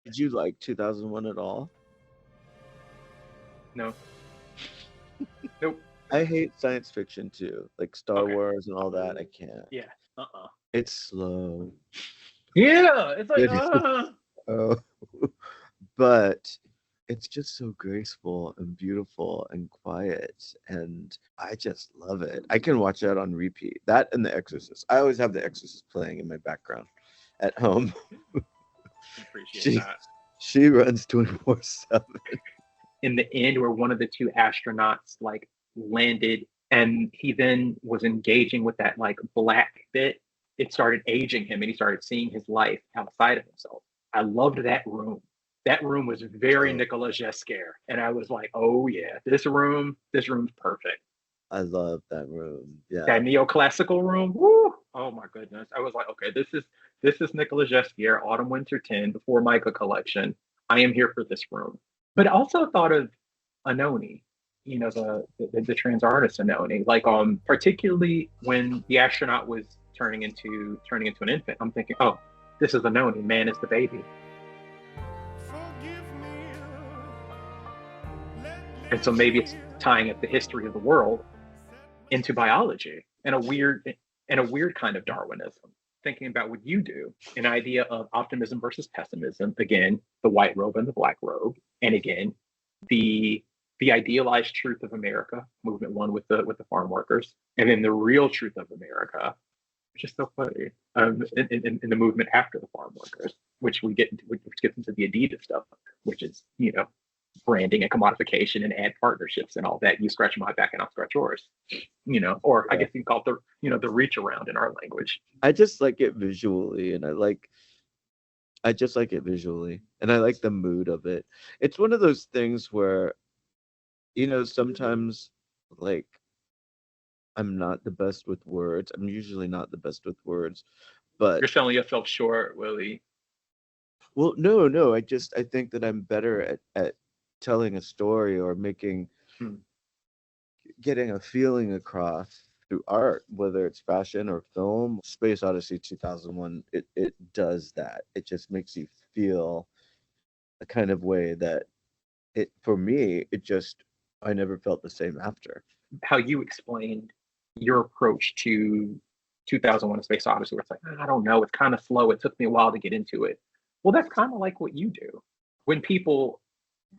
Did you like 2001 at all? No. Nope. I hate science fiction too, like Star Okay. Wars and all that. I can't. Yeah. Uh-uh. It's slow. Yeah. It's like, It is slow, but it's just so graceful and beautiful and quiet, and I just love it. I can watch that on repeat. That and The Exorcist. I always have The Exorcist playing in my background at home. appreciate She that. she runs 24/7. In the end, where one of the two astronauts like landed and he then was engaging with that like black bit, it started aging him and he started seeing his life outside of himself. I loved that room. That room was very Oh, Nicolas Jesquer. And I was like, oh yeah, this room's perfect. I love that room. That Yeah. neoclassical room, woo, oh my goodness. I was like, okay, this is Nicolas Jesquier, Autumn Winter 10, the Formica collection. I am here for this room. But I also thought of Anoni, the trans artist Anoni, like particularly when the astronaut was turning into an infant. I'm thinking, oh, this is Anoni, man is the baby. And so maybe it's tying up the history of the world into biology and a weird kind of Darwinism. Thinking about what you do, an idea of optimism versus pessimism. Again, the white robe and the black robe, and again, the the idealized truth of America, movement one with the farm workers, and then the real truth of America, which is so funny, in the movement after the farm workers, which gets into the Adidas stuff, which is branding and commodification and ad partnerships and all that. You scratch my back and I'll scratch yours. Or I Yeah. guess you call it the reach around in our language. I just like it visually, and I just like it visually, and I like the mood of it. It's one of those things where, sometimes, like, I'm not the best with words. I'm usually not the best with words, but You're selling yourself short, Willie. well, no, no. I think that I'm better at telling a story or Hmm. getting a feeling across through art, whether it's fashion or film. Space Odyssey 2001, it does that. It just makes you feel a kind of way that for me, I never felt the same after. How you explained your approach to 2001: A Space Odyssey, where it's like, I don't know, it's kind of slow. It took me a while to get into it. Well, that's kind of like what you do. When people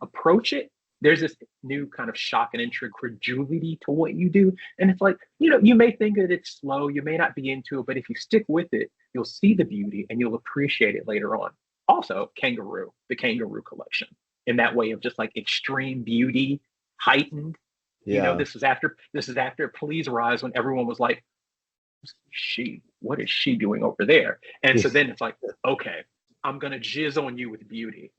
approach it, there's this new kind of shock and incredulity to what you do. And it's like, you may think that it's slow, you may not be into it, but if you stick with it, you'll see the beauty and you'll appreciate it later on. Also, the Kangaroo collection, in that way of just like extreme beauty, heightened. Yeah. This is after Please Rise, when everyone was like, what is she doing over there? And so then it's like, okay, I'm gonna jizz on you with beauty.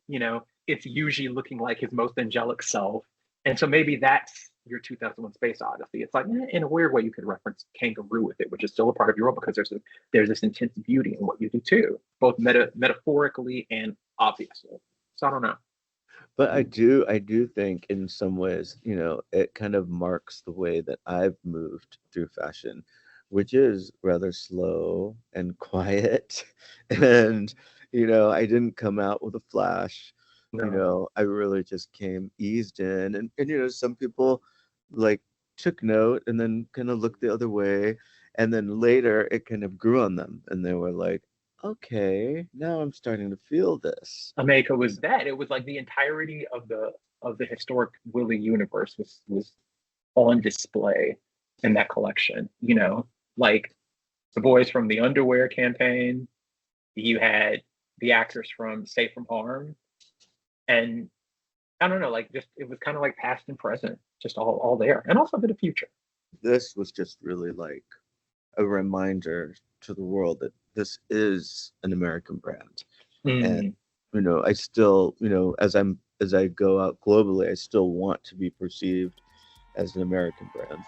It's usually looking like his most angelic self. And so maybe that's your 2001: Space Odyssey. It's like, in a weird way, you could reference Kangaroo with it, which is still a part of your role, because there's this intense beauty in what you do too, both metaphorically and obviously. So I don't know. But I do think in some ways, it kind of marks the way that I've moved through fashion, which is rather slow and quiet. And, I didn't come out with a flash. No. I really just came eased in. And some people like took note and then kind of looked the other way. And then later it kind of grew on them and they were like, okay, now I'm starting to feel this. Ameríca was that. It was like the entirety of the historic Willy universe was on display in that collection. Like the boys from the underwear campaign. You had the actors from Safe from Harm, and I don't know, like just it was kind of like past and present, just all there, and also a bit of future. This was just really like a reminder to the world that this is an American brand. And Mm. I still, as I go out globally, I still want to be perceived as an American brand.